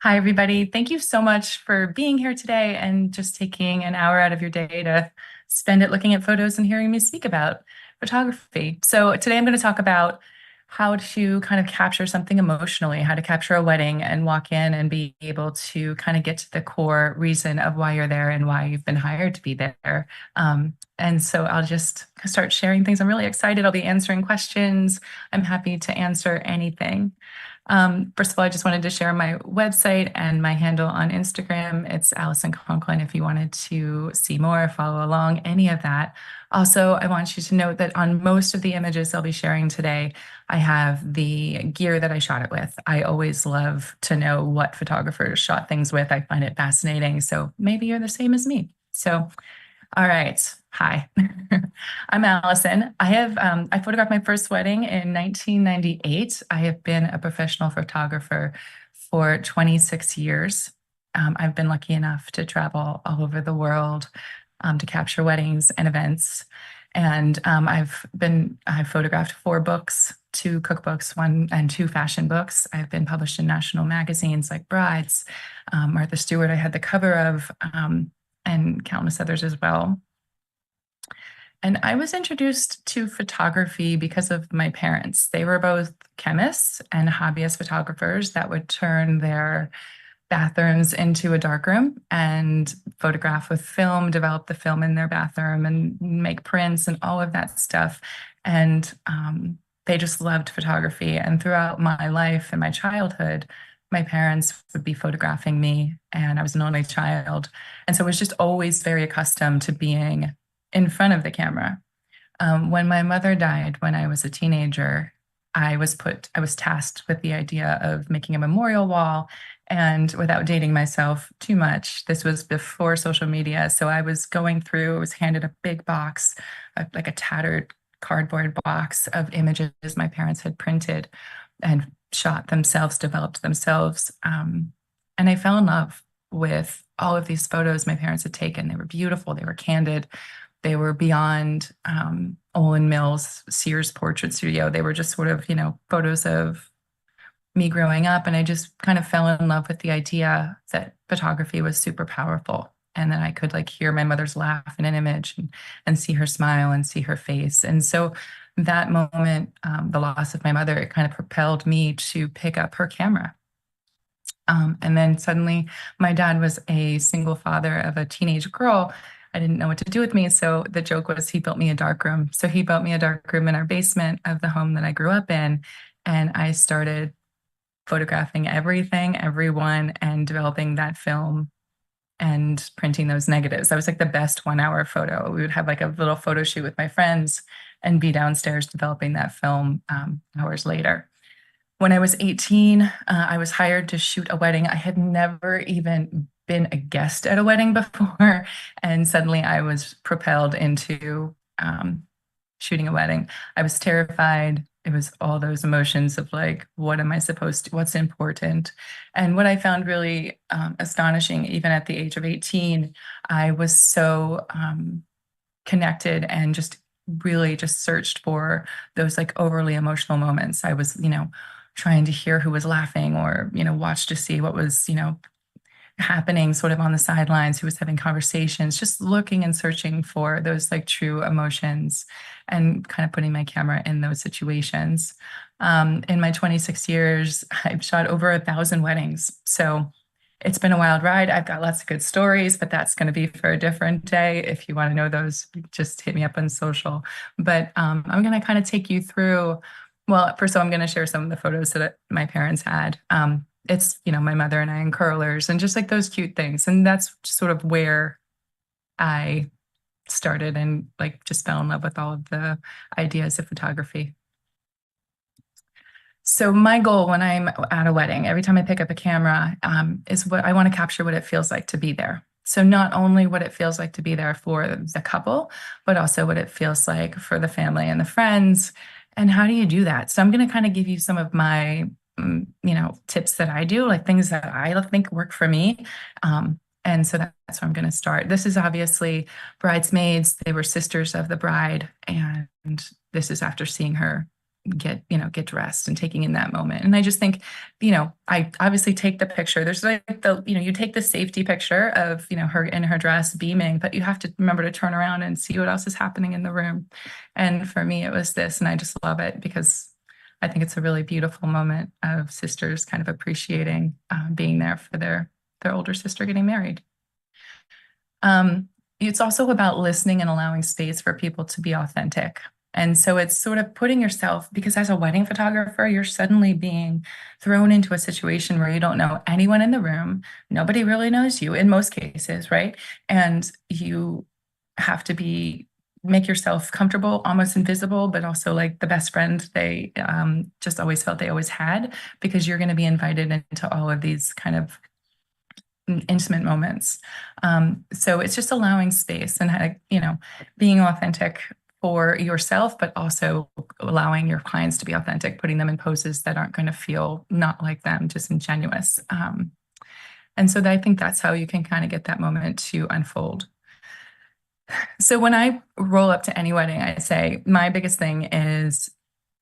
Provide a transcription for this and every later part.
Hi, everybody. Thank you so much for being here today and just taking an hour out of your day to spend it looking at photos and hearing me speak about photography. So, today I'm going to talk about how to kind of capture something emotionally, how to capture a wedding and walk in and be able to kind of get to the core reason of why you're there and why you've been hired to be there. And so I'll just start sharing things. I'm really excited. I'll be answering questions. I'm happy to answer anything. First of all, I just wanted to share my website and my handle on Instagram. It's Alison Conklin if you wanted to see more, follow along, any of that. Also, I want you to note that on most of the images I'll be sharing today, I have the gear that I shot it with. I always love to know what photographers shot things with. I find it fascinating. So maybe you're the same as me. So all right. Hi, I'm Allison. I photographed my first wedding in 1998. I have been a professional photographer for 26 years. I've been lucky enough to travel all over the world to capture weddings and events. And I've photographed 4 books, 2 cookbooks, one and 2 fashion books. I've been published in national magazines like Brides, Martha Stewart, I had the cover of, and countless others as well. And I was introduced to photography because of my parents. They were both chemists and hobbyist photographers that would turn their bathrooms into a darkroom and photograph with film, develop the film in their bathroom and make prints and all of that stuff. And they just loved photography. And throughout my life and my childhood, my parents would be photographing me, and I was an only child. And so I was just always very accustomed to being in front of the camera. When my mother died when I was a teenager, I was tasked with the idea of making a memorial wall. And without dating myself too much, this was before social media. So I was handed a big box, like a tattered cardboard box of images my parents had printed and shot themselves, developed themselves. And I fell in love with all of these photos my parents had taken. They were beautiful, they were candid, they were beyond Olin Mills, Sears Portrait Studio. They were just sort of, photos of me growing up. And I just kind of fell in love with the idea that photography was super powerful and that I could like hear my mother's laugh in an image and see her smile and see her face. And so that moment, the loss of my mother, it kind of propelled me to pick up her camera. And then suddenly my dad was a single father of a teenage girl. I didn't know what to do with me. So the joke was he built me a dark room. So he built me a dark room in our basement of the home that I grew up in. And I started photographing everything, everyone, and developing that film and printing those negatives. That was like the best 1 hour photo. We would have like a little photo shoot with my friends and be downstairs developing that film hours later. When I was 18, I was hired to shoot a wedding. I had never even been a guest at a wedding before, and suddenly I was propelled into shooting a wedding. I was terrified. It was all those emotions of like, what am I supposed to, what's important? And what I found really astonishing, even at the age of 18, I was so connected and just really just searched for those like overly emotional moments. I was, trying to hear who was laughing or, watch to see what was, happening sort of on the sidelines, who was having conversations, just looking and searching for those like true emotions and kind of putting my camera in those situations. In my 26 years, I've shot over 1,000 weddings. So it's been a wild ride. I've got lots of good stories, but that's going to be for a different day. If you want to know those, just hit me up on social. But I'm going to kind of take you through. Well, first of all, I'm going to share some of the photos that my parents had. It's, my mother and I in curlers and just like those cute things. And that's sort of where I started and like just fell in love with all of the ideas of photography. So my goal when I'm at a wedding, every time I pick up a camera, is what I want to capture what it feels like to be there. So not only what it feels like to be there for the couple, but also what it feels like for the family and the friends. And how do you do that? So I'm going to kind of give you some of my tips that I do, like things that I think work for me. And so that's where I'm going to start. This is obviously bridesmaids. They were sisters of the bride. And this is after seeing her get dressed and taking in that moment. And I just think, I obviously take the picture. There's like you take the safety picture of, her in her dress beaming, but you have to remember to turn around and see what else is happening in the room. And for me, it was this, and I just love it because I think it's a really beautiful moment of sisters kind of appreciating being there for their older sister getting married. It's also about listening and allowing space for people to be authentic. And so it's sort of putting yourself, because as a wedding photographer, you're suddenly being thrown into a situation where you don't know anyone in the room. Nobody really knows you in most cases, right? And you have to make yourself comfortable, almost invisible, but also like the best friend they just always felt they always had, because you're going to be invited into all of these kind of intimate moments. So it's just allowing space and, being authentic for yourself, but also allowing your clients to be authentic, putting them in poses that aren't going to feel not like them, disingenuous. And so I think that's how you can kind of get that moment to unfold. So when I roll up to any wedding, I say my biggest thing is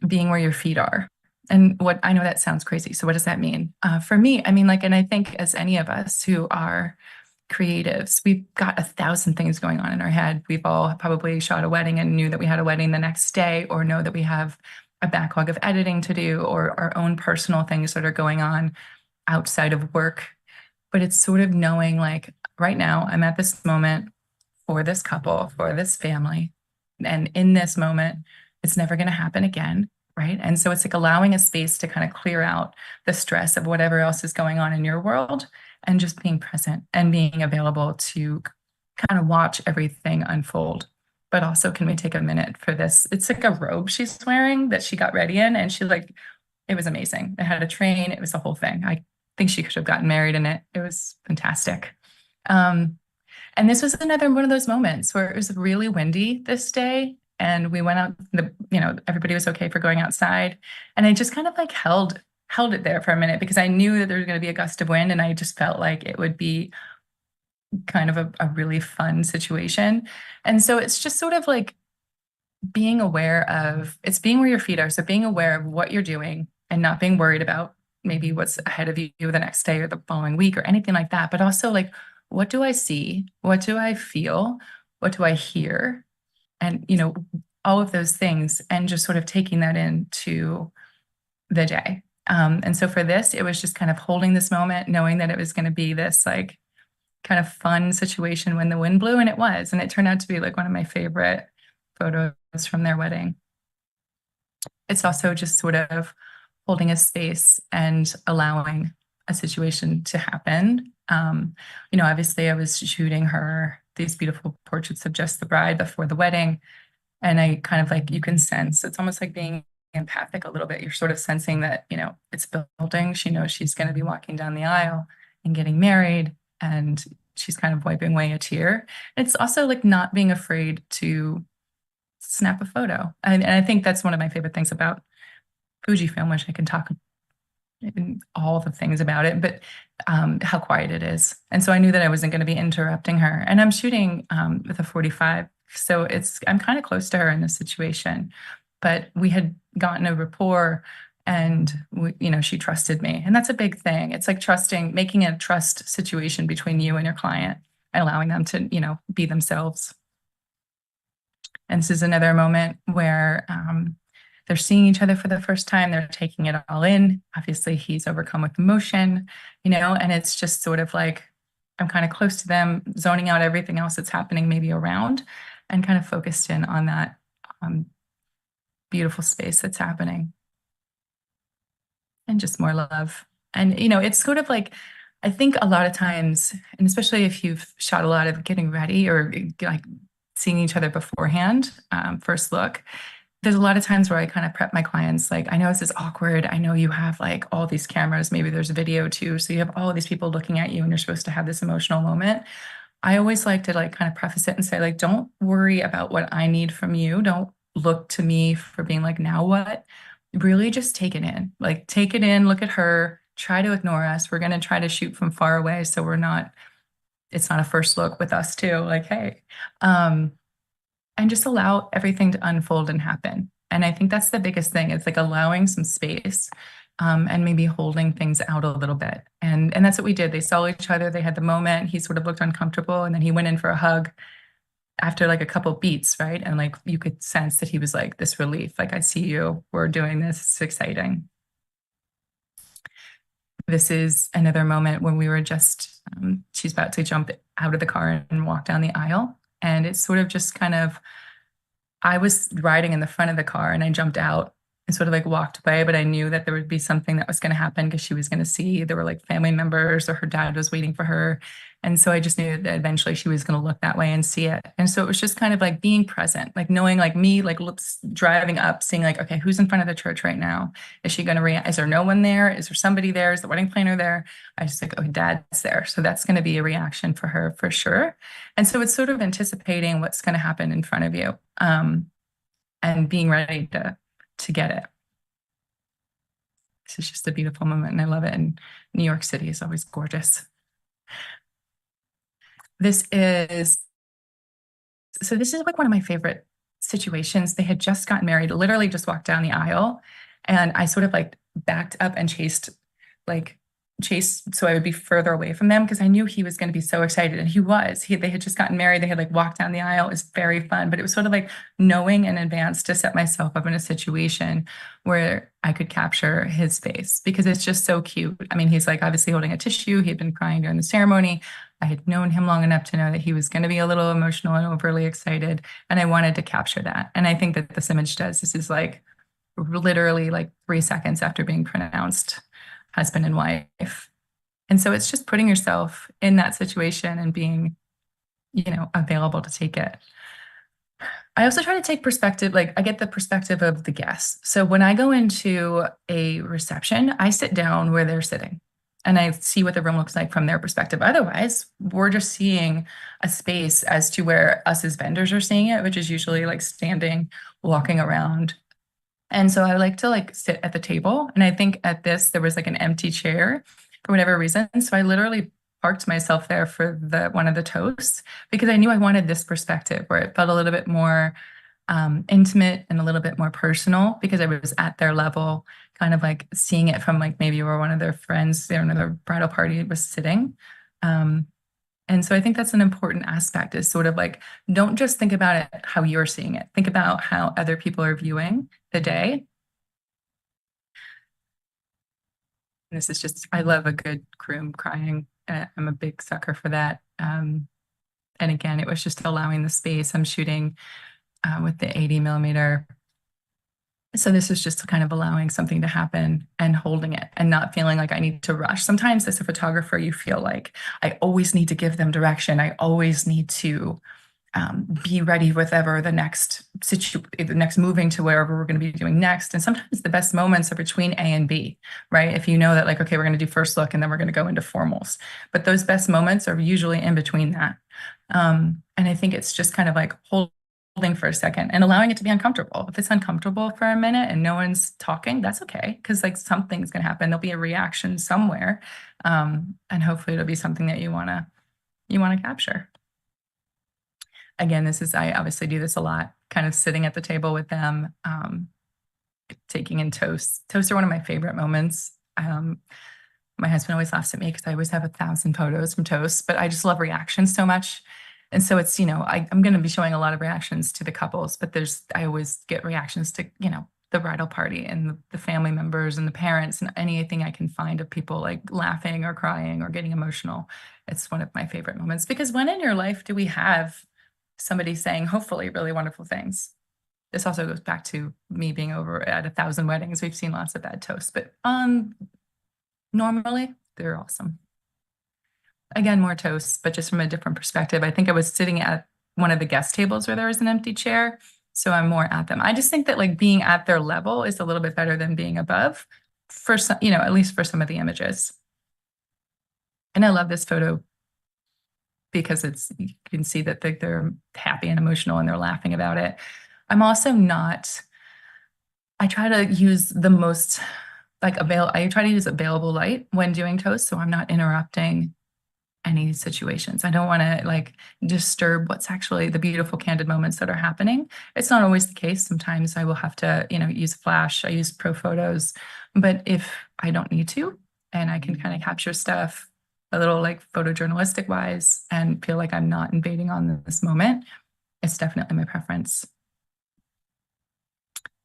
being where your feet are. And what I know that sounds crazy. So what does that mean? For me, I mean, like, and I think as any of us who are creatives, we've got 1,000 things going on in our head. We've all probably shot a wedding and knew that we had a wedding the next day, or know that we have a backlog of editing to do, or our own personal things that are going on outside of work. But it's sort of knowing, like, right now, I'm at this moment for this couple, for this family. And in this moment, it's never going to happen again. Right. And so it's like allowing a space to kind of clear out the stress of whatever else is going on in your world, and just being present and being available to kind of watch everything unfold. But also, can we take a minute for this? It's like a robe she's wearing that she got ready in, and it was amazing. It had a train. It was the whole thing. I think she could have gotten married in it. It was fantastic. And this was another one of those moments where it was really windy this day. And we went out, everybody was okay for going outside. And I just kind of like held it there for a minute, because I knew that there was going to be a gust of wind, and I just felt like it would be kind of a really fun situation. And so it's just sort of like being where your feet are. So being aware of what you're doing and not being worried about maybe what's ahead of you the next day or the following week or anything like that. But also, like, what do I see? What do I feel? What do I hear? And, all of those things, and just sort of taking that into the day. And so for this, it was just kind of holding this moment, knowing that it was going to be this like kind of fun situation when the wind blew, and it was. And it turned out to be like one of my favorite photos from their wedding. It's also just sort of holding a space and allowing a situation to happen. Obviously I was shooting these beautiful portraits of just the bride before the wedding. And I kind of like, you can sense, it's almost like being empathic a little bit. You're sort of sensing that, it's building. She knows she's going to be walking down the aisle and getting married, and she's kind of wiping away a tear. It's also like not being afraid to snap a photo. And I think that's one of my favorite things about Fujifilm, which I can talk all the things about it, but how quiet it is. And so I knew that I wasn't going to be interrupting her. And I'm shooting with a 45. So I'm kind of close to her in this situation, but we had gotten a rapport, and she trusted me. And that's a big thing. It's like making a trust situation between you and your client, and allowing them to, be themselves. And this is another moment where they're seeing each other for the first time. They're taking it all in. Obviously, he's overcome with emotion, and it's just sort of like I'm kind of close to them, zoning out everything else that's happening maybe around, and kind of focused in on that beautiful space that's happening. And just more love. And, it's sort of like, I think a lot of times, and especially if you've shot a lot of getting ready or like seeing each other beforehand, first look, there's a lot of times where I kind of prep my clients, like, I know this is awkward. I know you have like all these cameras, maybe there's a video too. So you have all of these people looking at you, and you're supposed to have this emotional moment. I always like to like kind of preface it and say, like, don't worry about what I need from you. Don't look to me for being like, now what? Really just take it in. Like, take it in, look at her, try to ignore us. We're going to try to shoot from far away. So it's not a first look with us too. Like, hey, and just allow everything to unfold and happen. And I think that's the biggest thing. It's like allowing some space, and maybe holding things out a little bit. And that's what we did. They saw each other. They had the moment. He sort of looked uncomfortable, and then he went in for a hug after like a couple beats, right? And like you could sense that he was like this relief, like, I see you, we're doing this, it's exciting. This is another moment when we were just, she's about to jump out of the car and walk down the aisle. And it's sort of just kind of, I was riding in the front of the car and I jumped out and sort of like walked away, but I knew that there would be something that was going to happen because she was going to see there were like family members or her dad was waiting for her. And so I just knew that eventually she was going to look that way and see it. And so it was just kind of like being present, like knowing like me, like driving up, seeing like, okay, who's in front of the church right now? Is she going to react? Is there no one there? Is there somebody there? Is the wedding planner there? I just like, oh, dad's there. So that's going to be a reaction for her for sure. And so it's sort of anticipating what's going to happen in front of you, and being ready to get it. This is just a beautiful moment and I love it. And New York City is always gorgeous. This is like one of my favorite situations. They had just gotten married, literally just walked down the aisle. And I sort of like backed up and chased so I would be further away from them because I knew he was going to be so excited. And he was. They had just gotten married. They had like walked down the aisle. It was very fun. But it was sort of like knowing in advance to set myself up in a situation where I could capture his face because it's just so cute. I mean, he's like obviously holding a tissue. He had been crying during the ceremony. I had known him long enough to know that he was going to be a little emotional and overly excited. And I wanted to capture that. And I think that this image does. This is like literally like 3 seconds after being pronounced husband and wife. And so it's just putting yourself in that situation and being, available to take it. I also try to take perspective, like I get the perspective of the guests. So when I go into a reception, I sit down where they're sitting and I see what the room looks like from their perspective. Otherwise, we're just seeing a space as to where us as vendors are seeing it, which is usually like standing, walking around. And so I like to like sit at the table. And I think at this, there was like an empty chair for whatever reason. So I literally parked myself there for one of the toasts because I knew I wanted this perspective where it felt a little bit more intimate and a little bit more personal because I was at their level, kind of like seeing it from like maybe where one of their friends, their bridal party was sitting. And so I think that's an important aspect is sort of like, don't just think about it how you're seeing it. Think about how other people are viewing the day. And this is just, I love a good groom crying. I'm a big sucker for that. And again, it was just allowing the space. I'm shooting with the 80 millimeter. So this is just kind of allowing something to happen and holding it and not feeling like I need to rush. Sometimes as a photographer, you feel like I always need to give them direction. I always need to be ready with ever the next moving to wherever we're going to be doing next. And sometimes the best moments are between A and B, right? If you know that like, okay, we're going to do first look and then we're going to go into formals, but those best moments are usually in between that. And I think it's just kind of like holding for a second and allowing it to be uncomfortable. If it's uncomfortable for a minute and no one's talking, that's okay. Because like something's going to happen. There'll be a reaction somewhere. And hopefully it'll be something that you want to capture. Again, I obviously do this a lot, kind of sitting at the table with them, taking in toasts. Toasts are one of my favorite moments. My husband always laughs at me because I always have 1,000 photos from toasts, but I just love reactions so much. And so it's, I'm going to be showing a lot of reactions to the couples, but I always get reactions to, the bridal party and the family members and the parents and anything I can find of people like laughing or crying or getting emotional. It's one of my favorite moments because when in your life do we have somebody saying hopefully really wonderful things? This also goes back to me being over at 1,000 weddings. We've seen lots of bad toasts, but normally they're awesome. Again, more toasts, but just from a different perspective. I think I was sitting at one of the guest tables where there was an empty chair, so I'm more at them. I just think that like being at their level is a little bit better than being above for some, at least for some of the images. And I love this photo because you can see that they're happy and emotional and they're laughing about it. I'm also not, I try to use the most I try to use available light when doing toasts, so I'm not interrupting any situations. I don't want to like disturb what's actually the beautiful candid moments that are happening. It's not always the case. Sometimes I will have to, use flash. I use pro photos, but if I don't need to, and I can kind of capture stuff a little like photojournalistic wise and feel like I'm not invading on this moment, it's definitely my preference.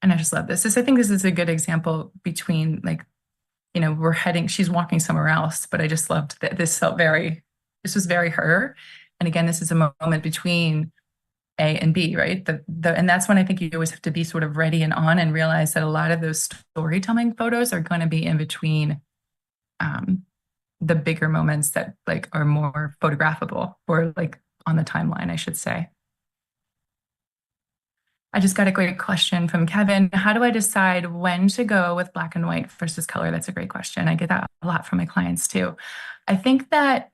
And I just love this. I think this is a good example between like, she's walking somewhere else, but I just loved that this was very her. And again, this is a moment between A and B, right? And that's when I think you always have to be sort of ready and on and realize that a lot of those storytelling photos are going to be in between the bigger moments that like are more photographable or like on the timeline, I should say. I just got a great question from Kevin. How do I decide when to go with black and white versus color? That's a great question. I get that a lot from my clients too. I think that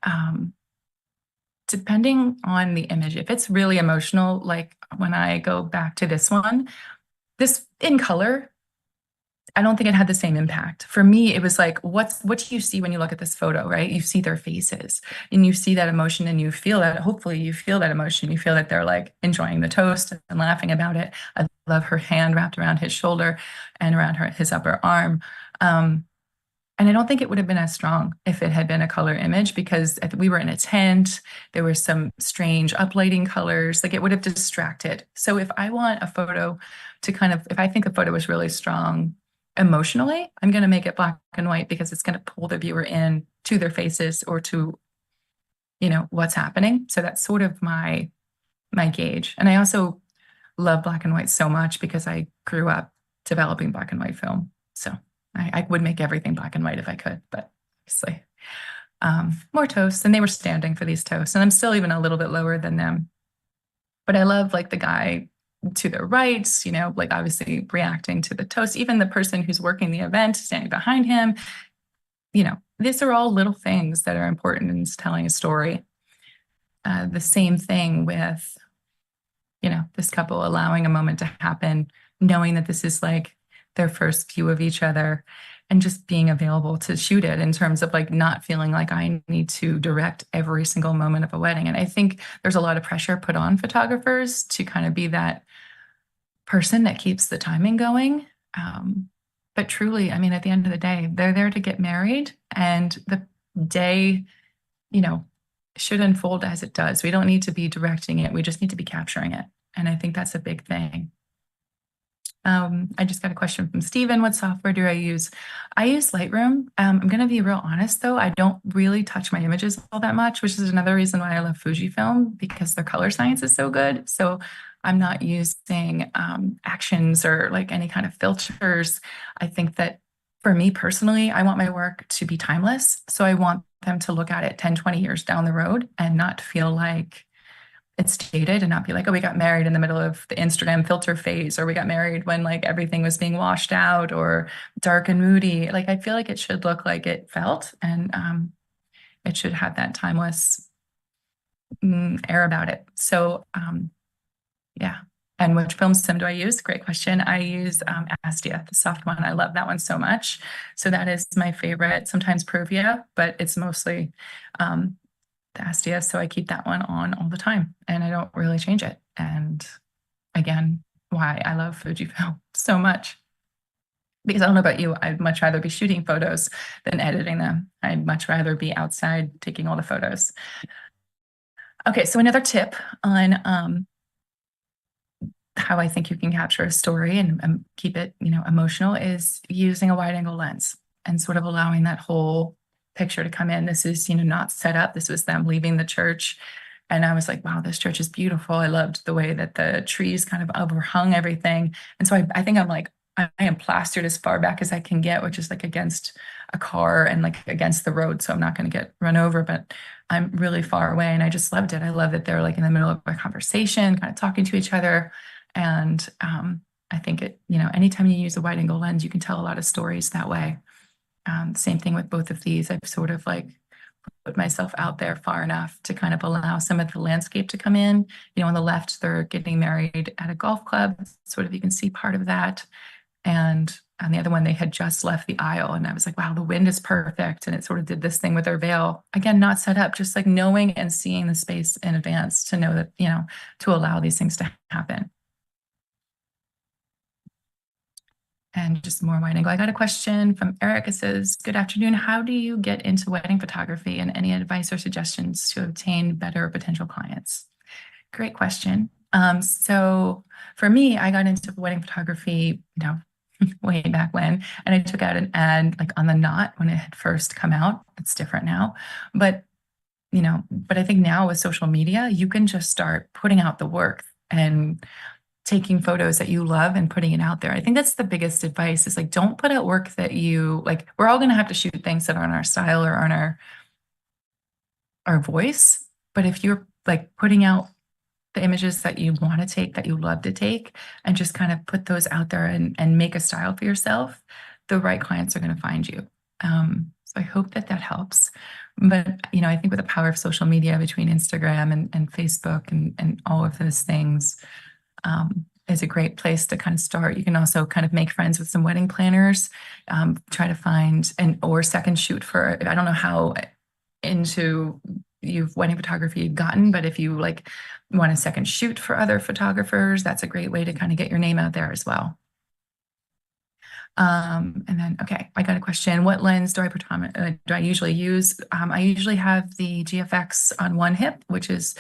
depending on the image, if it's really emotional, like when I go back to this one, this in color, I don't think it had the same impact. For me, it was like, what do you see when you look at this photo, right? You see their faces and you see that emotion and you feel that, hopefully you feel that emotion. You feel that they're like enjoying the toast and laughing about it. I love her hand wrapped around his shoulder and around his upper arm. And I don't think it would have been as strong if it had been a color image because we were in a tent. There were some strange uplighting colors, like it would have distracted. So if I want a photo to if I think a photo was really strong emotionally, I'm going to make it black and white because it's going to pull the viewer in to their faces or to, what's happening. So that's sort of my gauge. And I also love black and white so much because I grew up developing black and white film. So I would make everything black and white if I could, but obviously more toasts. And they were standing for these toasts. And I'm still even a little bit lower than them. But I love like the guy to the right, like obviously reacting to the toast, even the person who's working the event standing behind him. These are all little things that are important in telling a story. The same thing with, this couple allowing a moment to happen, knowing that this is like their first view of each other and just being available to shoot it in terms of like not feeling like I need to direct every single moment of a wedding. And I think there's a lot of pressure put on photographers to kind of be that person that keeps the timing going. But truly, I mean, at the end of the day, they're there to get married and the day, should unfold as it does. We don't need to be directing it. We just need to be capturing it. And I think that's a big thing. I just got a question from Steven. What software do I use? I use Lightroom. I'm going to be real honest, though. I don't really touch my images all that much, which is another reason why I love Fujifilm because their color science is so good. So I'm not using actions or like any kind of filters. I think that for me personally, I want my work to be timeless. So I want them to look at it 10, 20 years down the road and not feel like it's dated and not be like, oh, we got married in the middle of the Instagram filter phase, or we got married when like everything was being washed out or dark and moody. Like I feel like it should look like it felt and it should have that timeless air about it. So yeah. And which film sim do I use? Great question. I use Astia, the soft one. I love that one so much. So that is my favorite. Sometimes Provia, but it's mostly the Astia. So I keep that one on all the time and I don't really change it. And again, why I love Fujifilm so much. Because I don't know about you, I'd much rather be shooting photos than editing them. I'd much rather be outside taking all the photos. Okay, so another tip on how I think you can capture a story and keep it, emotional is using a wide angle lens and sort of allowing that whole picture to come in. This is, not set up. This was them leaving the church. And I was like, wow, this church is beautiful. I loved the way that the trees kind of overhung everything. And so I think I'm like, I am plastered as far back as I can get, which is like against a car and like against the road. So I'm not going to get run over, but I'm really far away. And I just loved it. I love that they're like in the middle of a conversation, kind of talking to each other. And I think anytime you use a wide angle lens, you can tell a lot of stories that way. Same thing with both of these. I've sort of like put myself out there far enough to kind of allow some of the landscape to come in. On the left, they're getting married at a golf club. Sort of, you can see part of that. And and the other one, they had just left the aisle. And I was like, wow, the wind is perfect. And it sort of did this thing with their veil. Again, not set up, just like knowing and seeing the space in advance to know that, to allow these things to happen. And just more wide angle. I got a question from Eric. It says, good afternoon. How do you get into wedding photography, and any advice or suggestions to obtain better potential clients? Great question. So for me, I got into wedding photography, way back when, and I took out an ad like on the Knot when it had first come out. It's different now, but I think now with social media, you can just start putting out the work and taking photos that you love and putting it out there. I think that's the biggest advice, is like, don't put out work that you like. We're all going to have to shoot things that aren't our style or aren't our voice. But if you're like putting out the images that you want to take, that you love to take, and just kind of put those out there and make a style for yourself, the right clients are going to find you. So I hope that helps. But, I think with the power of social media between Instagram and Facebook and all of those things, is a great place to kind of start. You can also kind of make friends with some wedding planners, try to find or second shoot for, I don't know how into you've wedding photography you've gotten, but if you like want a second shoot for other photographers, that's a great way to kind of get your name out there as well. And then, okay, I got a question. What lens do I usually use? I usually have the GFX on one hip, which is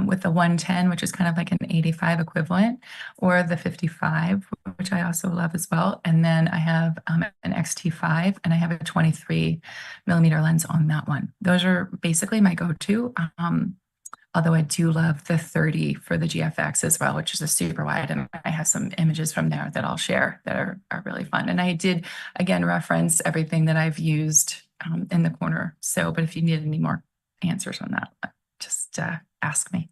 with the 110, which is kind of like an 85 equivalent, or the 55, which I also love as well. And then I have an XT5, and I have a 23 millimeter lens on that one. Those are basically my go-to. Although I do love the 30 for the GFX as well, which is a super wide. And I have some images from there that I'll share that are really fun. And I did, again, reference everything that I've used in the corner. So, but if you need any more answers on that, just ask me.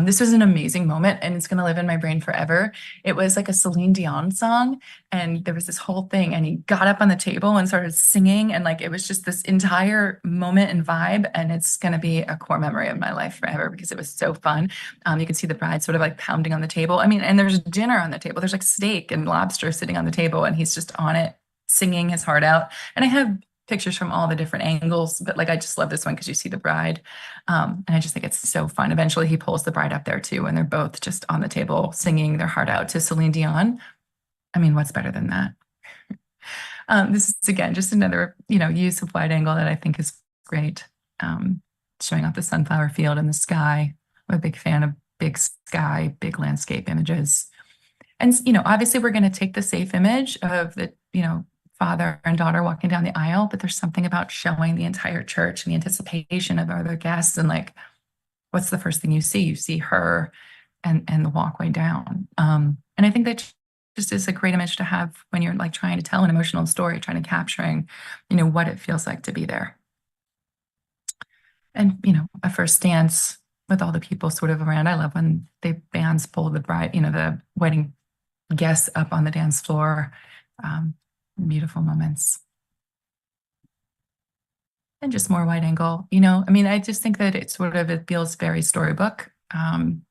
This was an amazing moment, and it's going to live in my brain forever. It was like a Celine Dion song, and there was this whole thing, and he got up on the table and started singing, and like it was just this entire moment and vibe, and it's going to be a core memory of my life forever because it was so fun. You can see the bride sort of like pounding on the table. I mean, and there's dinner on the table. There's like steak and lobster sitting on the table, and he's just on it, singing his heart out. And I have pictures from all the different angles, but like I just love this one because you see the bride, and I just think it's so fun. Eventually he pulls the bride up there too, and they're both just on the table singing their heart out to Celine Dion. I mean, what's better than that? This is again just another use of wide angle that I think is great, showing off the sunflower field and the sky. I'm a big fan of big sky, big landscape images. And obviously we're going to take the safe image of the father and daughter walking down the aisle, but there's something about showing the entire church and the anticipation of other guests. And like, what's the first thing you see? You see her and the walkway down. And I think that just is a great image to have when you're like trying to tell an emotional story, trying to capturing, what it feels like to be there. And, a first dance with all the people sort of around. I love when the bands pull the bride, the wedding guests up on the dance floor. Beautiful moments. And just more wide angle, I mean, I just think that it feels very storybook. And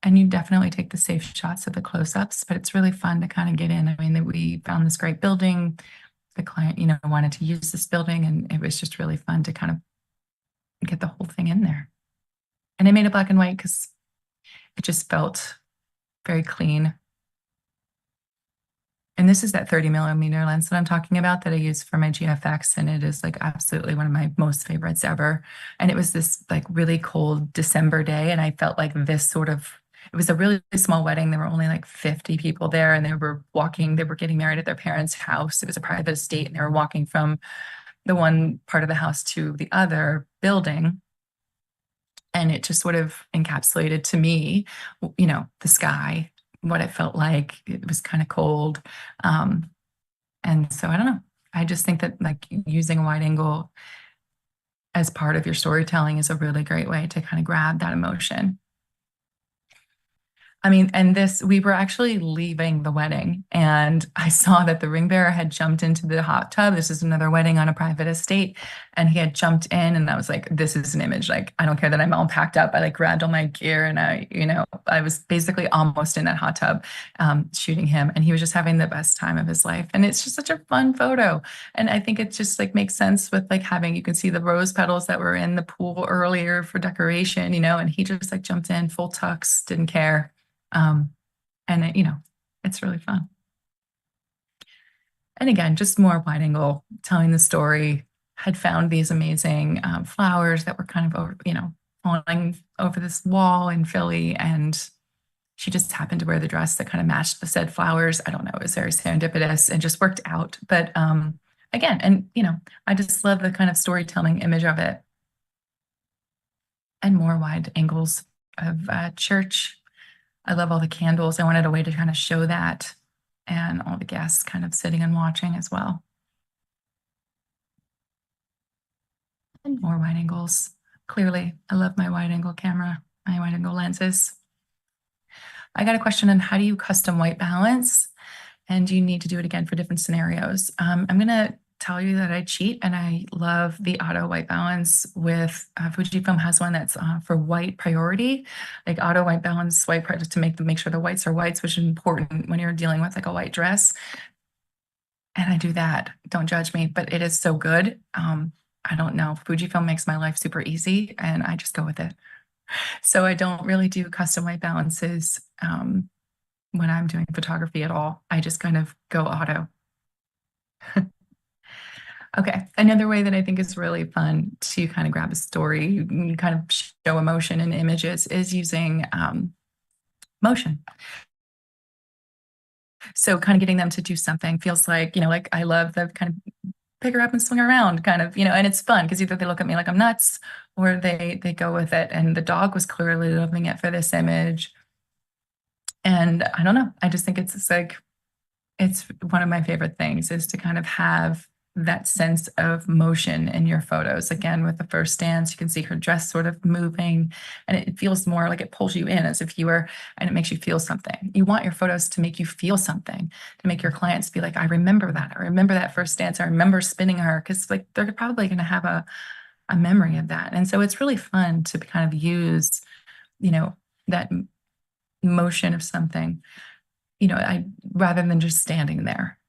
you definitely take the safe shots of the close-ups, but it's really fun to kind of get in. I mean, we found this great building. The client, wanted to use this building, and it was just really fun to kind of get the whole thing in there. And I made it black and white because it just felt very clean. And this is that 30 millimeter lens that I'm talking about that I use for my GFX. And it is like absolutely one of my most favorites ever. And it was this like really cold December day. And I felt like it was a really small wedding. There were only like 50 people there, and they were getting married at their parents' house. It was a private estate, and they were walking from the one part of the house to the other building. And it just sort of encapsulated to me, the sky, what it felt like. It was kind of cold. And so I don't know. I just think that like using a wide angle as part of your storytelling is a really great way to kind of grab that emotion. I mean, and this, we were actually leaving the wedding, and I saw that the ring bearer had jumped into the hot tub. This is another wedding on a private estate, and he had jumped in, and I was like, this is an image. Like, I don't care that I'm all packed up. I like grabbed all my gear, and I was basically almost in that hot tub, shooting him, and he was just having the best time of his life. And it's just such a fun photo. And I think it just like makes sense with like having, you can see the rose petals that were in the pool earlier for decoration, and he just like jumped in full tux, didn't care. Um, and it's really fun. And again, just more wide angle, telling the story. Had found these amazing flowers that were kind of over, falling over this wall in Philly, and she just happened to wear the dress that kind of matched the said flowers. I don't know, it was very serendipitous and just worked out. But again, and I just love the kind of storytelling image of it, and more wide angles of church. I love all the candles. I wanted a way to kind of show that, and all the guests kind of sitting and watching as well. And more wide angles. Clearly, I love my wide angle camera, my wide angle lenses. I got a question on how do you custom white balance, and do you need to do it again for different scenarios? I'm going to tell you that I cheat, and I love the auto white balance with Fujifilm has one that's for white priority, like auto white balance white just to make sure the whites are whites, which is important when you're dealing with like a white dress. And I do that. Don't judge me, but it is so good. I don't know. Fujifilm makes my life super easy, and I just go with it. So I don't really do custom white balances when I'm doing photography at all. I just kind of go auto. Okay, another way that I think is really fun to kind of grab a story, you kind of show emotion in images, is using motion. So kind of getting them to do something feels like, like I love the kind of pick her up and swing her around kind of, and it's fun because either they look at me like I'm nuts or they go with it. And the dog was clearly loving it for this image. And I don't know, I just think it's like, it's one of my favorite things is to kind of have that sense of motion in your photos. Again, with the first dance, you can see her dress sort of moving, and it feels more like it pulls you in as if you were, and it makes you feel something. You want your photos to make you feel something, to make your clients be like, I remember that. I remember that first dance. I remember spinning her, because like they're probably going to have a memory of that. And so it's really fun to kind of use, that motion of something, rather than just standing there.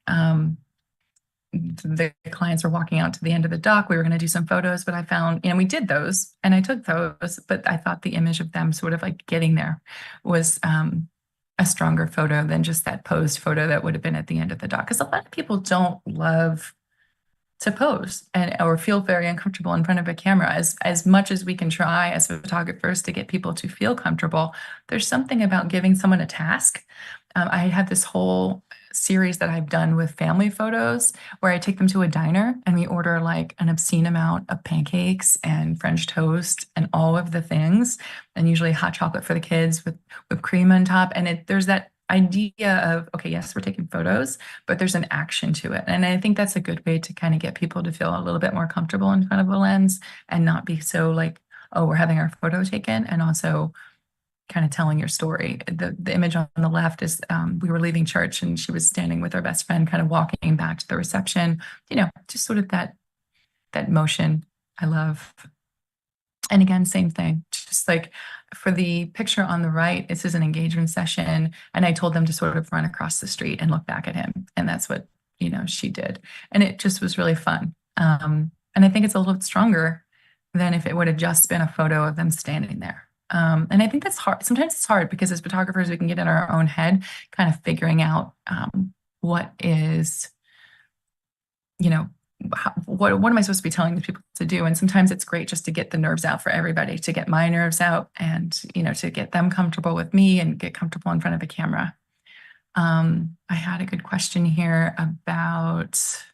The clients were walking out to the end of the dock. We were going to do some photos, but I found, we did those and I took those, but I thought the image of them sort of like getting there was a stronger photo than just that posed photo that would have been at the end of the dock. Because a lot of people don't love to pose or feel very uncomfortable in front of a camera. As much as we can try as photographers to get people to feel comfortable, there's something about giving someone a task. I have this whole series that I've done with family photos where I take them to a diner and we order like an obscene amount of pancakes and French toast and all of the things, and usually hot chocolate for the kids with cream on top. And there's that idea of, okay, yes, we're taking photos, but there's an action to it. And I think that's a good way to kind of get people to feel a little bit more comfortable in front of a lens and not be so like, oh, we're having our photo taken, and also kind of telling your story. The image on the left is we were leaving church and she was standing with her best friend, kind of walking back to the reception, just sort of that motion I love. And again, same thing, just like for the picture on the right, this is an engagement session. And I told them to sort of run across the street and look back at him. And that's what, she did. And it just was really fun. And I think it's a little bit stronger than if it would have just been a photo of them standing there. And I think that's hard. Sometimes it's hard because as photographers, we can get in our own head, kind of figuring out what is, what am I supposed to be telling these people to do? And sometimes it's great just to get the nerves out for everybody, to get my nerves out and, to get them comfortable with me and get comfortable in front of a camera. I had a good question here about,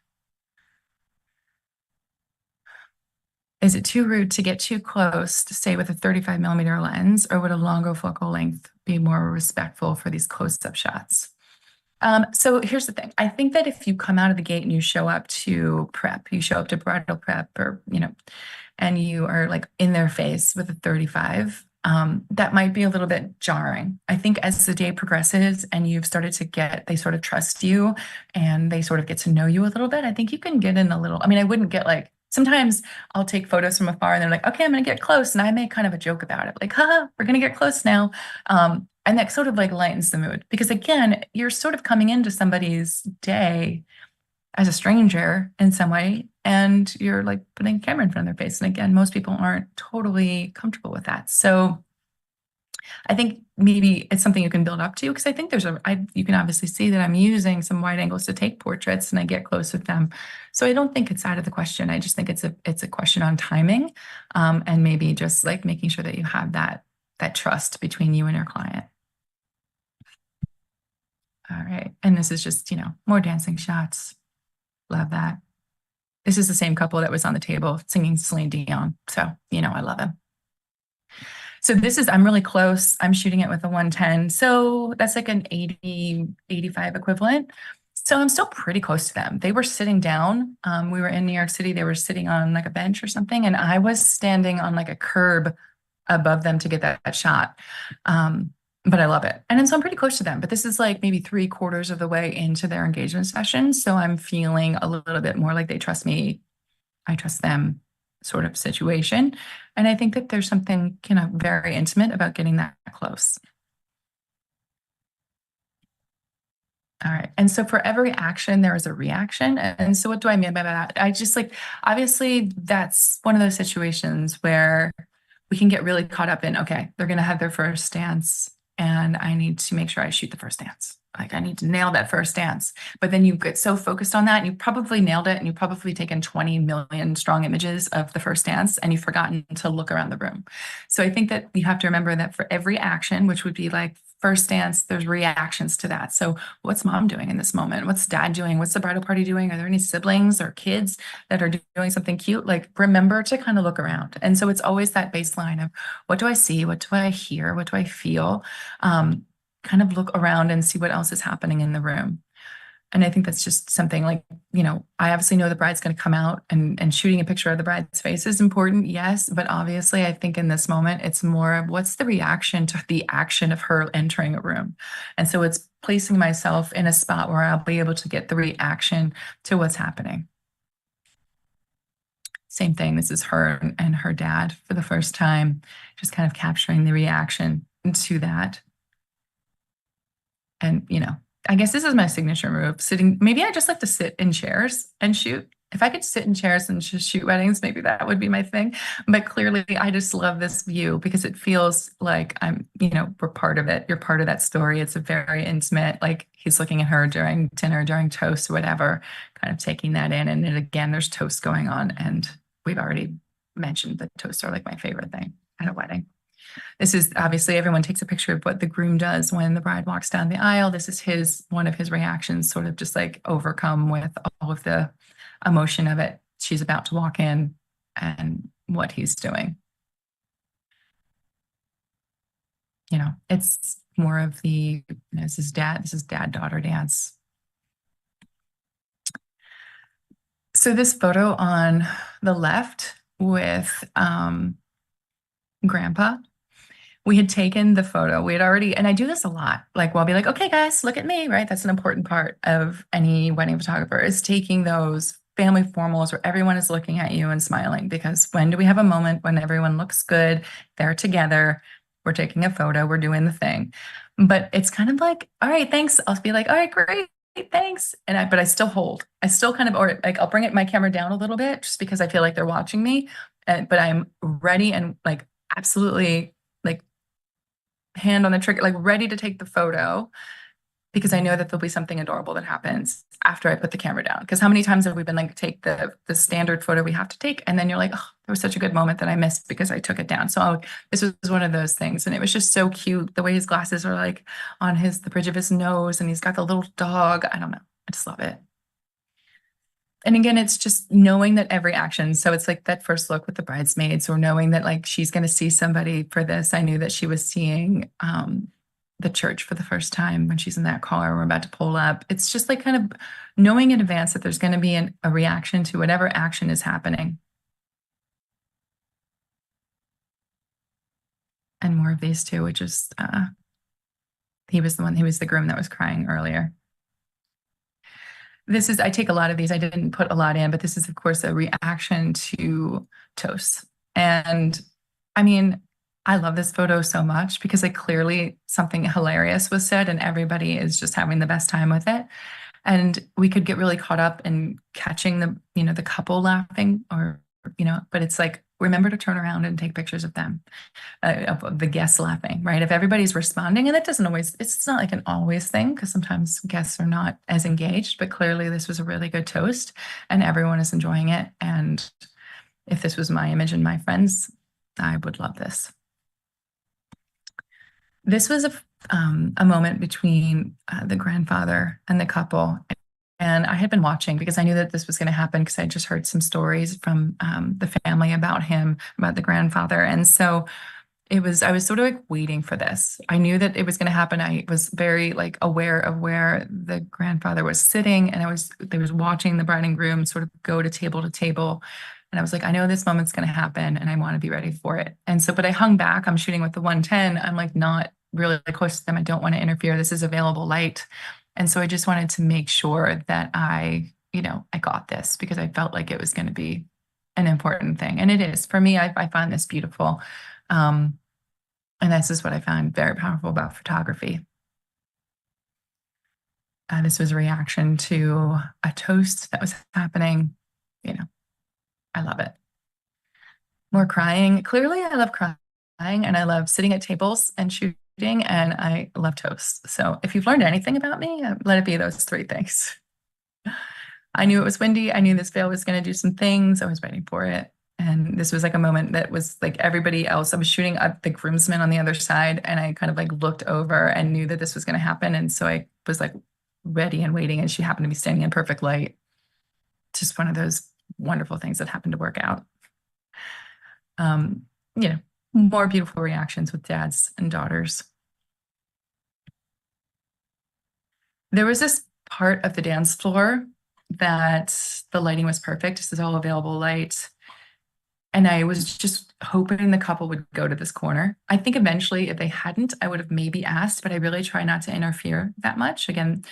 is it too rude to get too close to say with a 35mm lens, or would a longer focal length be more respectful for these close-up shots? So here's the thing. I think that if you come out of the gate and you show up to prep, you show up to bridal prep or, and you are like in their face with a 35, that might be a little bit jarring. I think as the day progresses and you've started to they sort of trust you and they sort of get to know you a little bit, I think you can get in a little, I mean, I wouldn't get like, sometimes I'll take photos from afar and they're like, okay, I'm going to get close. And I make kind of a joke about it, like, haha, we're going to get close now. And that sort of like lightens the mood because again, you're sort of coming into somebody's day as a stranger in some way, and you're like putting a camera in front of their face. And again, most people aren't totally comfortable with that. So I think maybe it's something you can build up to because I think you can obviously see that I'm using some wide angles to take portraits and I get close with them. So I don't think it's out of the question. I just think it's a question on timing, and maybe just like making sure that you have that trust between you and your client. All right. And this is just, more dancing shots. Love that. This is the same couple that was on the table singing Celine Dion. So, I love him. So I'm really close. I'm shooting it with a 110. So that's like an 80, 85 equivalent. So I'm still pretty close to them. They were sitting down. We were in New York City. They were sitting on like a bench or something. And I was standing on like a curb above them to get that shot. But I love it. And then so I'm pretty close to them, but this is like maybe 3/4 of the way into their engagement session. So I'm feeling a little bit more like they trust me. I trust them sort of situation. And I think that there's something, very intimate about getting that close. All right. And so for every action, there is a reaction. And so what do I mean by that? I just like, obviously, that's one of those situations where we can get really caught up in, okay, they're going to have their first dance and I need to make sure I shoot the first dance. Like I need to nail that first dance. But then you get so focused on that and you probably nailed it and you've probably taken 20 million strong images of the first dance and you've forgotten to look around the room. So I think that you have to remember that for every action, which would be like first dance, there's reactions to that. So what's mom doing in this moment? What's dad doing? What's the bridal party doing? Are there any siblings or kids that are doing something cute? Like remember to kind of look around. And so it's always that baseline of what do I see? What do I hear? What do I feel? Kind of look around and see what else is happening in the room. And I think that's just something like, I obviously know the bride's going to come out and shooting a picture of the bride's face is important. Yes. But obviously I think in this moment, it's more of what's the reaction to the action of her entering a room. And so it's placing myself in a spot where I'll be able to get the reaction to what's happening. Same thing. This is her and her dad for the first time, just kind of capturing the reaction to that. And, I guess this is my signature move, sitting. Maybe I just like to sit in chairs and shoot. If I could sit in chairs and just shoot weddings, maybe that would be my thing. But clearly, I just love this view because it feels like we're part of it. You're part of that story. It's a very intimate, like he's looking at her during dinner, during toast, whatever, kind of taking that in. And then again, there's toast going on. And we've already mentioned that toasts are like my favorite thing at a wedding. This is obviously everyone takes a picture of what the groom does when the bride walks down the aisle. This is one of his reactions, sort of just like overcome with all of the emotion of it. She's about to walk in and what he's doing. It's more of this is dad-daughter dance. So this photo on the left with grandpa, we had taken the photo. We had already, and I do this a lot. Like, I'll be like, okay, guys, look at me, right? That's an important part of any wedding photographer is taking those family formals where everyone is looking at you and smiling. Because when do we have a moment when everyone looks good? They're together. We're taking a photo. We're doing the thing. But it's kind of like, all right, thanks. I'll be like, all right, great. Thanks. But I still hold. I still kind of, or like, I'll bring my camera down a little bit just because I feel like they're watching me. But I'm ready and like absolutely like hand on the trigger, like ready to take the photo because I know that there'll be something adorable that happens after I put the camera down. Because how many times have we been like, take the standard photo we have to take, and then you're like, oh, there was such a good moment that I missed because I took it down. So this was one of those things, and it was just so cute. The way his glasses are like on the bridge of his nose, and he's got the little dog. I don't know. I just love it. And again, it's just knowing that every action. So it's like that first look with the bridesmaids, or knowing that like she's going to see somebody for this. I knew that she was seeing the church for the first time when she's in that car. We're about to pull up. It's just like kind of knowing in advance that there's going to be a reaction to whatever action is happening. And more of these two, which is he was the groom that was crying earlier. I take a lot of these. I didn't put a lot in, but this is, of course, a reaction to toast. And I mean, I love this photo so much because like clearly something hilarious was said and everybody is just having the best time with it. And we could get really caught up in catching the couple laughing but it's like, remember to turn around and take pictures of them, of the guests laughing, right? If everybody's responding, and it's not like an always thing because sometimes guests are not as engaged, but clearly this was a really good toast and everyone is enjoying it. And if this was my image and my friends, I would love this. This was a moment between the grandfather and the couple. And I had been watching because I knew that this was going to happen because I just heard some stories from the family about him, about the grandfather. And so I was sort of like waiting for this. I knew that it was going to happen. I was very like aware of where the grandfather was sitting and they was watching the bride and groom sort of go to table. And I was like, I know this moment's going to happen and I want to be ready for it. And so, but I hung back. I'm shooting with the 110. I'm like not really close to them. I don't want to interfere. This is available light. And so I just wanted to make sure that I got this because I felt like it was going to be an important thing. And it is. For me, I find this beautiful. And this is what I found very powerful about photography. This was a reaction to a toast that was happening. I love it. More crying. Clearly, I love crying and I love sitting at tables and shooting and I love toast. So if you've learned anything about me, let it be those three things. I knew it was windy. I knew this veil was going to do some things. I was waiting for it. And this was like a moment that was like everybody else. I was shooting up the groomsmen on the other side and I kind of like looked over and knew that this was going to happen. And so I was like ready and waiting and she happened to be standing in perfect light. Just one of those wonderful things that happened to work out. More beautiful reactions with dads and daughters. There was this part of the dance floor that the lighting was perfect. This is all available light. And I was just hoping the couple would go to this corner. I think eventually, if they hadn't, I would have maybe asked, but I really try not to interfere that much. Again,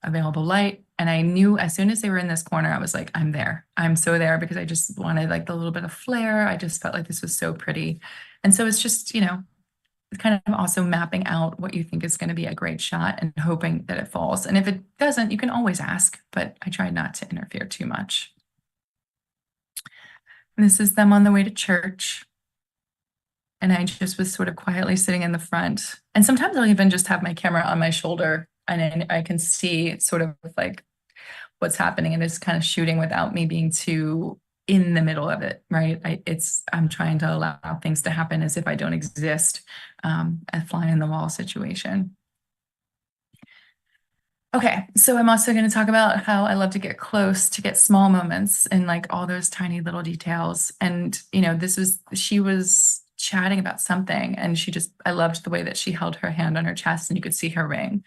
available light. And I knew as soon as they were in this corner, I was like, I'm there. I'm so there because I just wanted like the little bit of flair. I just felt like this was so pretty. And so it's just, kind of also mapping out what you think is going to be a great shot and hoping that it falls. And if it doesn't, you can always ask, but I try not to interfere too much. This is them on the way to church. And I just was sort of quietly sitting in the front. And sometimes I'll even just have my camera on my shoulder and I can see sort of like what's happening and it's kind of shooting without me being too in the middle of it, right? I'm trying to allow things to happen as if I don't exist, a fly in the wall situation. Okay, so I'm also going to talk about how I love to get close, to get small moments and like all those tiny little details. And, she was chatting about something and I loved the way that she held her hand on her chest and you could see her ring.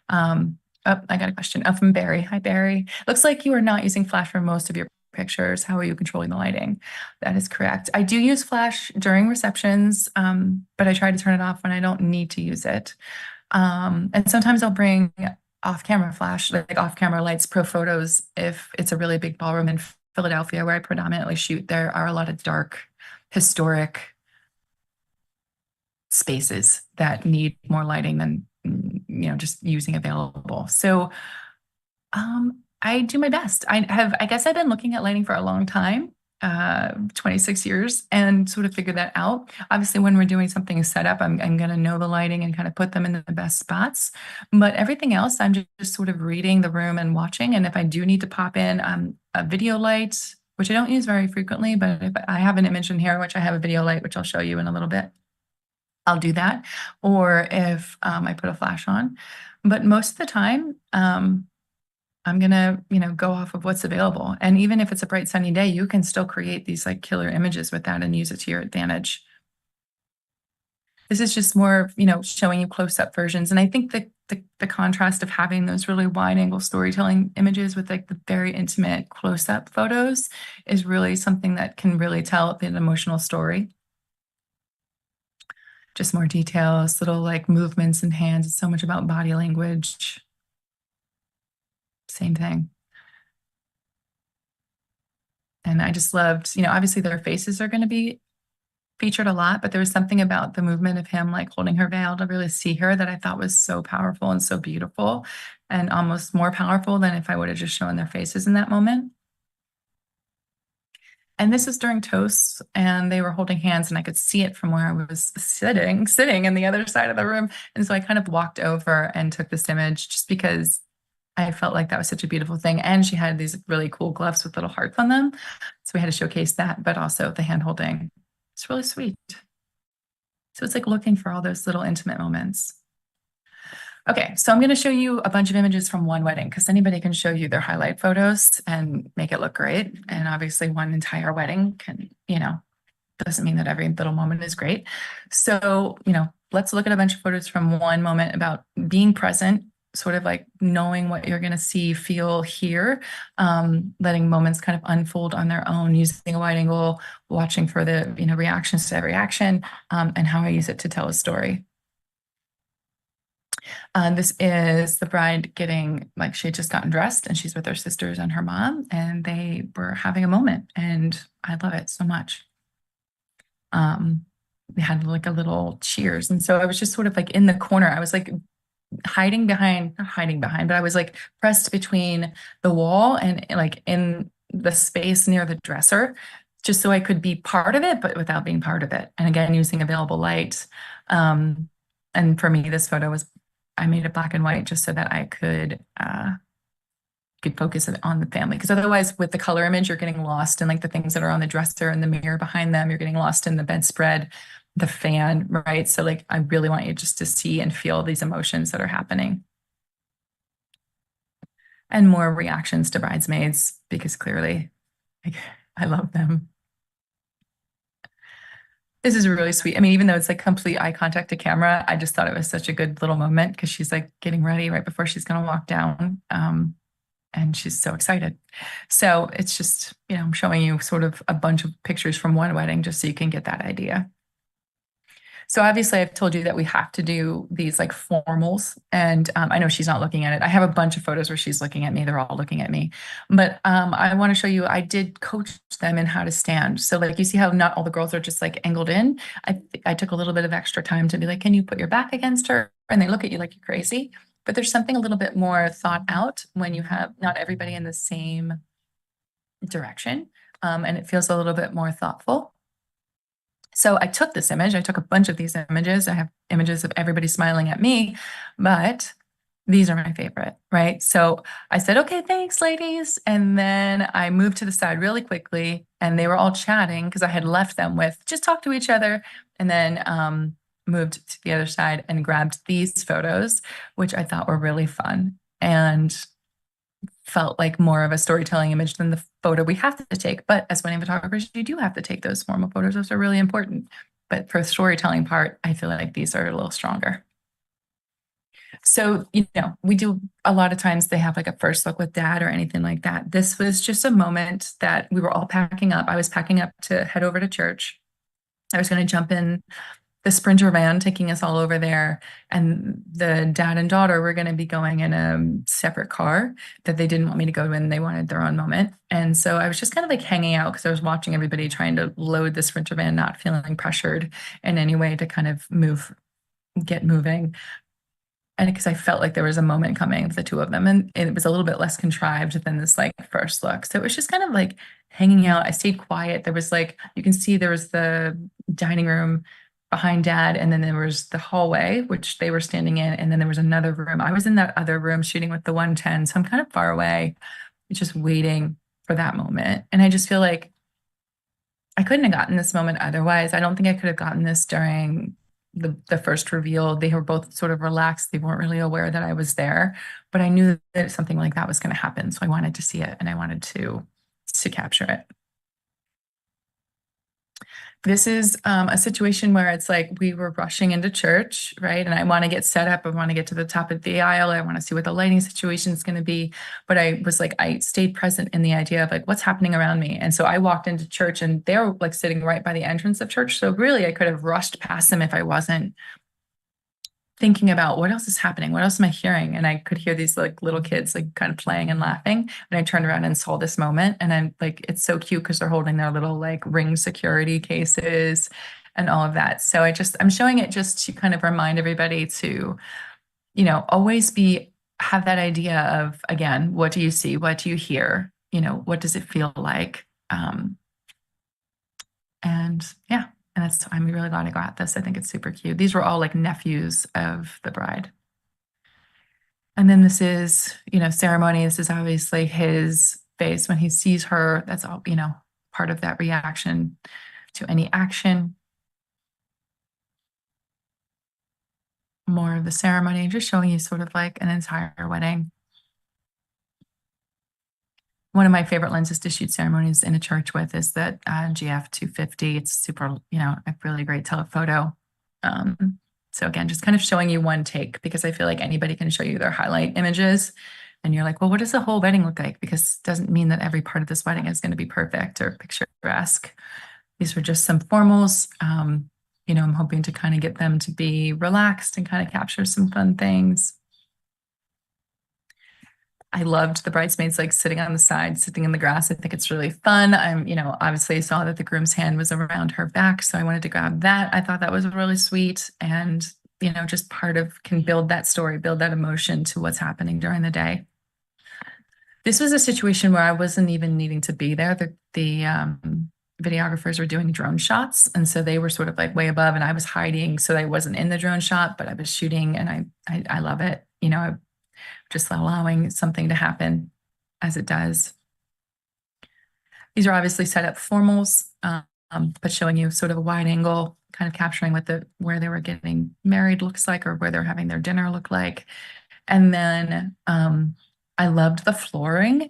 I got a question from Barry. Hi, Barry. Looks like you are not using flash for most of your pictures. How are you controlling the lighting? That is correct. I do use flash during receptions, but I try to turn it off when I don't need to use it. And sometimes I'll bring off-camera flash, like off-camera lights, pro photos, if it's a really big ballroom in Philadelphia where I predominantly shoot. There are a lot of dark, historic spaces that need more lighting than just using available. So I do my best. I guess I've been looking at lighting for a long time, 26 years, and sort of figured that out. Obviously, when we're doing something set up, I'm going to know the lighting and kind of put them in the best spots. But everything else, I'm just sort of reading the room and watching. And if I do need to pop in a video light, which I don't use very frequently, but if I have an image in here, which I have a video light, which I'll show you in a little bit, I'll do that. Or if I put a flash on. But most of the time, I'm going to, go off of what's available. And even if it's a bright sunny day, you can still create these like killer images with that and use it to your advantage. This is just more, showing you close-up versions. And I think the contrast of having those really wide angle storytelling images with like the very intimate close-up photos is really something that can really tell an emotional story. Just more details, little like movements and hands. It's so much about body language. Same thing. And I just loved, obviously their faces are going to be featured a lot, but there was something about the movement of him like holding her veil to really see her that I thought was so powerful and so beautiful, and almost more powerful than if I would have just shown their faces in that moment. And this is during toasts, and they were holding hands, and I could see it from where I was sitting in the other side of the room. And so I kind of walked over and took this image just because I felt like that was such a beautiful thing. And she had these really cool gloves with little hearts on them. So we had to showcase that, but also the hand holding. It's really sweet. So it's like looking for all those little intimate moments. Okay, so I'm going to show you a bunch of images from one wedding because anybody can show you their highlight photos and make it look great. And obviously, one entire wedding can, doesn't mean that every little moment is great. So, let's look at a bunch of photos from one moment about being present, sort of like knowing what you're going to see, feel, hear, letting moments kind of unfold on their own, using a wide angle, watching for the, reactions to every action, and how I use it to tell a story. This is the bride getting, like, she had just gotten dressed and she's with her sisters and her mom, and they were having a moment, and I love it so much. We had like a little cheers. And so I was just sort of like in the corner. I was like not hiding behind, but I was like pressed between the wall and like in the space near the dresser, just so I could be part of it, but without being part of it. And again, using available light. And for me, this photo was, I made it black and white just so that I could focus on the family. Because otherwise, with the color image, you're getting lost in like the things that are on the dresser and the mirror behind them. You're getting lost in the bedspread, the fan, right? So like, I really want you just to see and feel these emotions that are happening. And more reactions to bridesmaids, because clearly, like, I love them. This is really sweet. I mean, even though it's like complete eye contact to camera, I just thought it was such a good little moment because she's like getting ready right before she's going to walk down. And she's so excited. So it's just, I'm showing you sort of a bunch of pictures from one wedding just so you can get that idea. So obviously I've told you that we have to do these like formals, and I know she's not looking at it. I have a bunch of photos where she's looking at me. They're all looking at me. But I want to show you, I did coach them in how to stand. So like you see how not all the girls are just like angled in. I took a little bit of extra time to be like, can you put your back against her? And they look at you like you're crazy. But there's something a little bit more thought out when you have not everybody in the same direction, and it feels a little bit more thoughtful. So I took this image. I took a bunch of these images. I have images of everybody smiling at me, but these are my favorite, right? So I said, okay, thanks, ladies. And then I moved to the side really quickly, and they were all chatting because I had left them with just talk to each other, and then moved to the other side and grabbed these photos, which I thought were really fun and felt like more of a storytelling image than the photo we have to take. But as wedding photographers, you do have to take those formal photos. Those are really important. But for the storytelling part, I feel like these are a little stronger. So, we do a lot of times they have like a first look with dad or anything like that. This was just a moment that we were all packing up. I was packing up to head over to church. I was going to jump in the Sprinter van taking us all over there. And the dad and daughter were going to be going in a separate car that they didn't want me to go in. They wanted their own moment. And so I was just kind of like hanging out because I was watching everybody trying to load the Sprinter van, not feeling pressured in any way to kind of get moving. And because I felt like there was a moment coming with the two of them, and it was a little bit less contrived than this like first look. So it was just kind of like hanging out. I stayed quiet. There was like, you can see there was the dining room behind dad, and then there was the hallway, which they were standing in, and then there was another room. I was in that other room shooting with the 110, so I'm kind of far away, just waiting for that moment. And I just feel like I couldn't have gotten this moment otherwise. I don't think I could have gotten this during the first reveal. They were both sort of relaxed. They weren't really aware that I was there, but I knew that something like that was going to happen. So I wanted to see it, and I wanted to capture it. This is a situation where it's like we were rushing into church, right? And I want to get set up. I want to get to the top of the aisle. I want to see what the lighting situation is going to be. But I was like, I stayed present in the idea of like what's happening around me. And so I walked into church and they were like sitting right by the entrance of church. So really, I could have rushed past them if I wasn't thinking about what else is happening, what else am I hearing? And I could hear these like little kids like kind of playing and laughing. And I turned around and saw this moment. And I'm like, it's so cute because they're holding their little like ring security cases and all of that. So I'm showing it just to kind of remind everybody to, always have that idea of, again, what do you see? What do you hear? What does it feel like? And yeah, I'm really glad I got this. I think it's super cute. These were all like nephews of the bride. And then this is, ceremony. This is obviously his face when he sees her. That's all, part of that reaction to any action. More of the ceremony, just showing you sort of like an entire wedding. One of my favorite lenses to shoot ceremonies in a church with is that GF 250. It's super, a really great telephoto. So again, just kind of showing you one take because I feel like anybody can show you their highlight images. And you're like, well, what does the whole wedding look like? Because it doesn't mean that every part of this wedding is going to be perfect or picturesque. These were just some formals. I'm hoping to kind of get them to be relaxed and kind of capture some fun things. I loved the bridesmaids like sitting on the side, sitting in the grass. I think it's really fun. Obviously I saw that the groom's hand was around her back, so I wanted to grab that. I thought that was really sweet and, just can build that story, build that emotion to what's happening during the day. This was a situation where I wasn't even needing to be there. The videographers were doing drone shots, and so they were sort of like way above, and I was hiding, so I wasn't in the drone shot, but I was shooting, and I love it. Just allowing something to happen as it does. These are obviously set up formals, but showing you sort of a wide angle, kind of capturing where they were getting married looks like, or where they're having their dinner look like. And then I loved the flooring.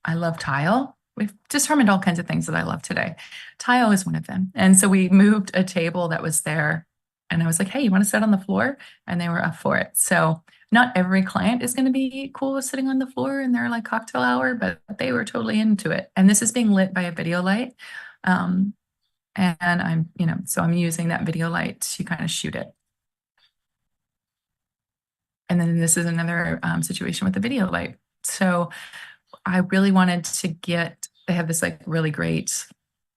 I love tile. We've determined all kinds of things that I love today. Tile is one of them. And so we moved a table that was there and I was like, hey, you want to sit on the floor? And they were up for it. So not every client is going to be cool with sitting on the floor in their like cocktail hour, but they were totally into it. And this is being lit by a video light. And so I'm using that video light to kind of shoot it. And then this is another situation with the video light. So I really wanted to they have this like really great,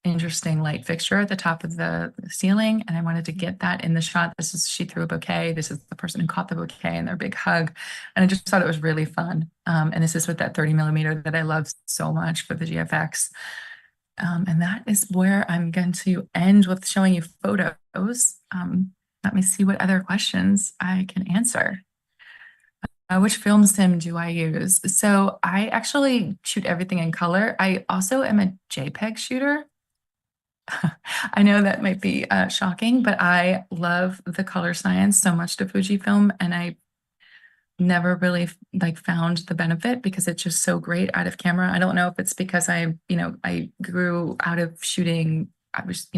interesting light fixture at the top of the ceiling. And I wanted to get that in the shot. She threw a bouquet. This is the person who caught the bouquet and their big hug. And I just thought it was really fun. And this is with that 30 millimeter that I love so much for the GFX. And that is where I'm going to end with showing you photos. Let me see what other questions I can answer. Which film sim do I use? So I actually shoot everything in color. I also am a JPEG shooter. I know that might be shocking, but I love the color science so much to Fujifilm, and I never really like found the benefit because it's just so great out of camera. I don't know if it's because I grew out of shooting. I was,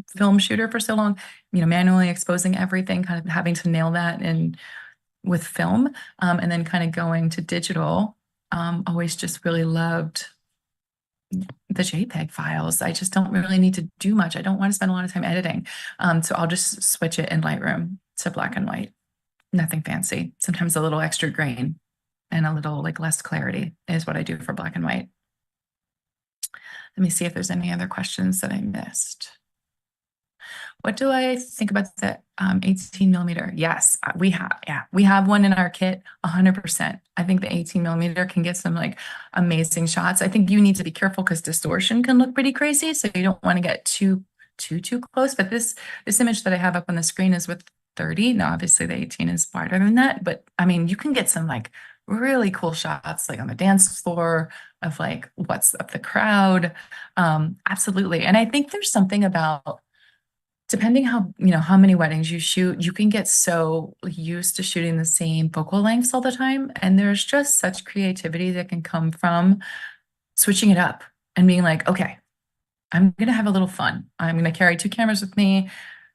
film shooter for so long, manually exposing everything, kind of having to nail that and with film, and then kind of going to digital. Always just really loved the JPEG files. I just don't really need to do much. I don't want to spend a lot of time editing. So I'll just switch it in Lightroom to black and white. Nothing fancy. Sometimes a little extra grain and a little like less clarity is what I do for black and white. Let me see if there's any other questions that I missed. What do I think about the 18 millimeter? Yes, we have one in our kit, 100%. I think the 18 millimeter can get some like amazing shots. I think you need to be careful because distortion can look pretty crazy. So you don't want to get too close. But this image that I have up on the screen is with 30. Now, obviously the 18 is wider than that, but I mean, you can get some like really cool shots like on the dance floor of like what's up the crowd. Absolutely. And I think there's something about depending how many weddings you shoot, you can get so used to shooting the same focal lengths all the time. And there's just such creativity that can come from switching it up and being like, okay, I'm going to have a little fun. I'm going to carry two cameras with me.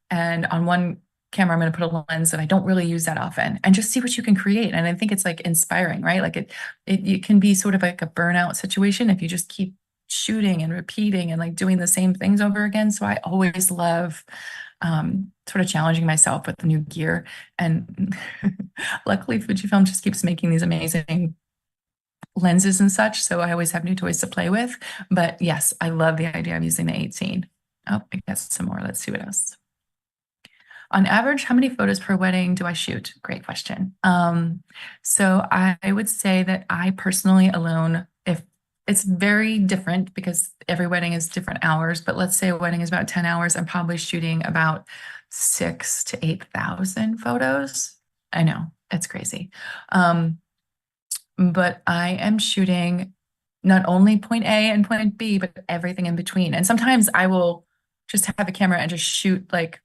And on one camera, I'm going to put a lens that I don't really use that often and just see what you can create. And I think it's like inspiring, right? Like it can be sort of like a burnout situation if you just keep shooting and repeating and like doing the same things over again. So I always love sort of challenging myself with the new gear. And luckily, Fujifilm just keeps making these amazing lenses and such. So I always have new toys to play with. But yes, I love the idea of using the 18. Oh, I guess some more. Let's see what else. On average, how many photos per wedding do I shoot? Great question. So I would say that I personally alone, if it's very different because every wedding is different hours, but let's say a wedding is about 10 hours, I'm probably shooting about 6 to 8,000 photos. I know, it's crazy. But I am shooting not only point A and point B, but everything in between. And sometimes I will just have a camera and just shoot like,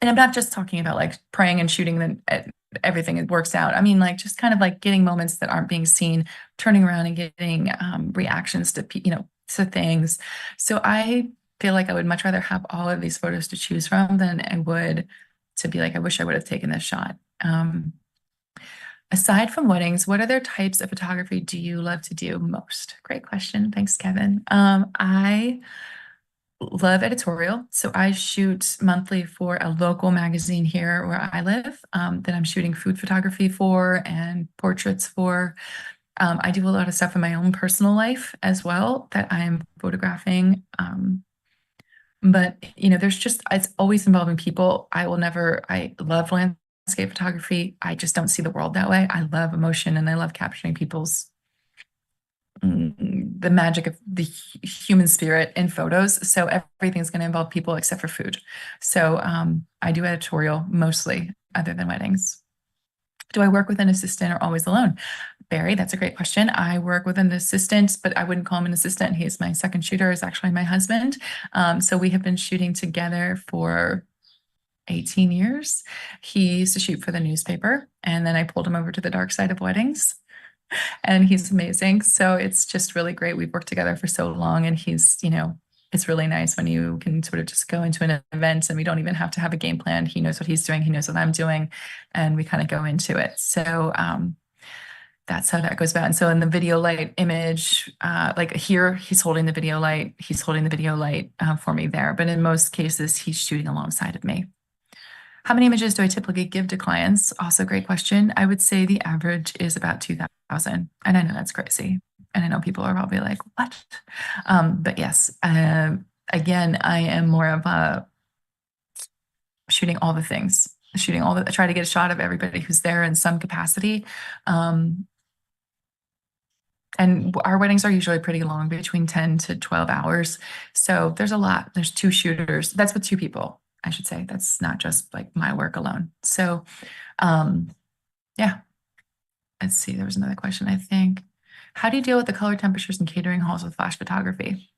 and I'm not just talking about like praying and shooting and everything it works out. I mean, like just kind of like getting moments that aren't being seen, turning around and getting reactions to to things. So I feel like I would much rather have all of these photos to choose from than I would to be like, I wish I would have taken this shot. Aside from weddings, what other types of photography do you love to do most? Great question. Thanks, Kevin. I love editorial. So I shoot monthly for a local magazine here where I live that I'm shooting food photography for and portraits for. I do a lot of stuff in my own personal life as well that I'm photographing. But there's just it's always involving people. I love landscape photography. I just don't see the world that way. I love emotion and I love capturing the magic of the human spirit in photos. So everything's going to involve people except for food. So I do editorial mostly, other than weddings. Do I work with an assistant or always alone? Barry, that's a great question. I work with an assistant, but I wouldn't call him an assistant. He's my second shooter, is actually my husband. So we have been shooting together for 18 years. He used to shoot for the newspaper, and then I pulled him over to the dark side of weddings, and he's amazing. So it's just really great. We've worked together for so long, and it's really nice when you can sort of just go into an event and we don't even have to have a game plan. He knows what he's doing, he knows what I'm doing, and we kind of go into it. So that's how that goes about. And so in the video light image, like here, he's holding the video light, for me there. But in most cases, he's shooting alongside of me. How many images do I typically give to clients? Also, great question. I would say the average is about 2,000. And I know that's crazy. And I know people are probably like, what? But yes, again, I am more of a shooting all the things, I try to get a shot of everybody who's there in some capacity. And our weddings are usually pretty long, between 10 to 12 hours. So there's a lot. There's two shooters. That's with two people, I should say. That's not just like my work alone. So, yeah. Let's see. There was another question, I think. How do you deal with the color temperatures and catering halls with flash photography?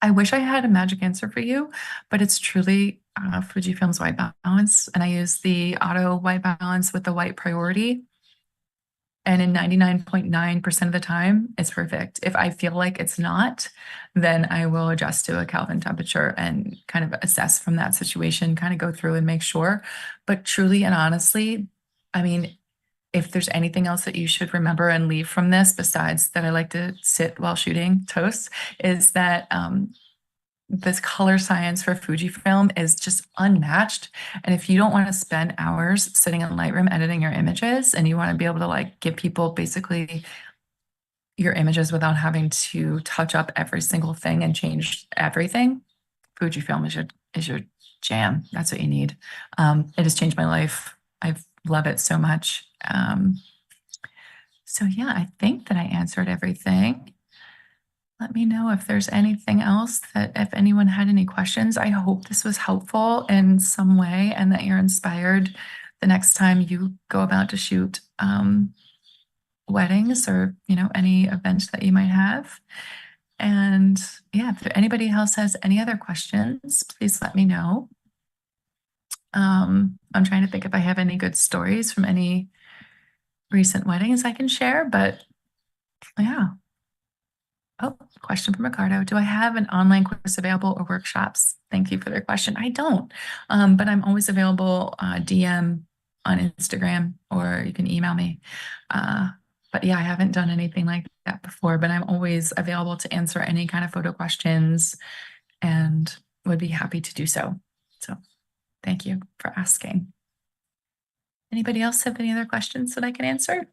I wish I had a magic answer for you, but it's truly Fujifilm's white balance. And I use the auto white balance with the white priority. And in 99.9% of the time, it's perfect. If I feel like it's not, then I will adjust to a Kelvin temperature and kind of assess from that situation, kind of go through and make sure. But truly and honestly, I mean, if there's anything else that you should remember and leave from this, besides that I like to sit while shooting toast, is that this color science for Fujifilm is just unmatched. And if you don't want to spend hours sitting in Lightroom editing your images and you want to be able to like give people basically your images without having to touch up every single thing and change everything, Fujifilm is your jam. That's what you need. It has changed my life. I love it so much. So yeah, I think that I answered everything. Let me know if there's anything else if anyone had any questions. I hope this was helpful in some way and that you're inspired the next time you go about to shoot weddings or, any events that you might have. And yeah, if anybody else has any other questions, please let me know. I'm trying to think if I have any good stories from any recent weddings I can share, but yeah. Oh, question from Ricardo. Do I have an online course available or workshops? Thank you for their question. I don't, but I'm always available DM on Instagram, or you can email me. But yeah, I haven't done anything like that before, but I'm always available to answer any kind of photo questions and would be happy to do so. So thank you for asking. Anybody else have any other questions that I can answer?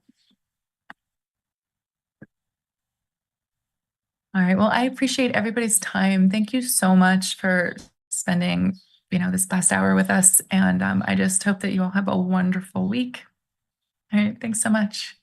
All right. Well, I appreciate everybody's time. Thank you so much for spending, this past hour with us. And I just hope that you all have a wonderful week. All right. Thanks so much.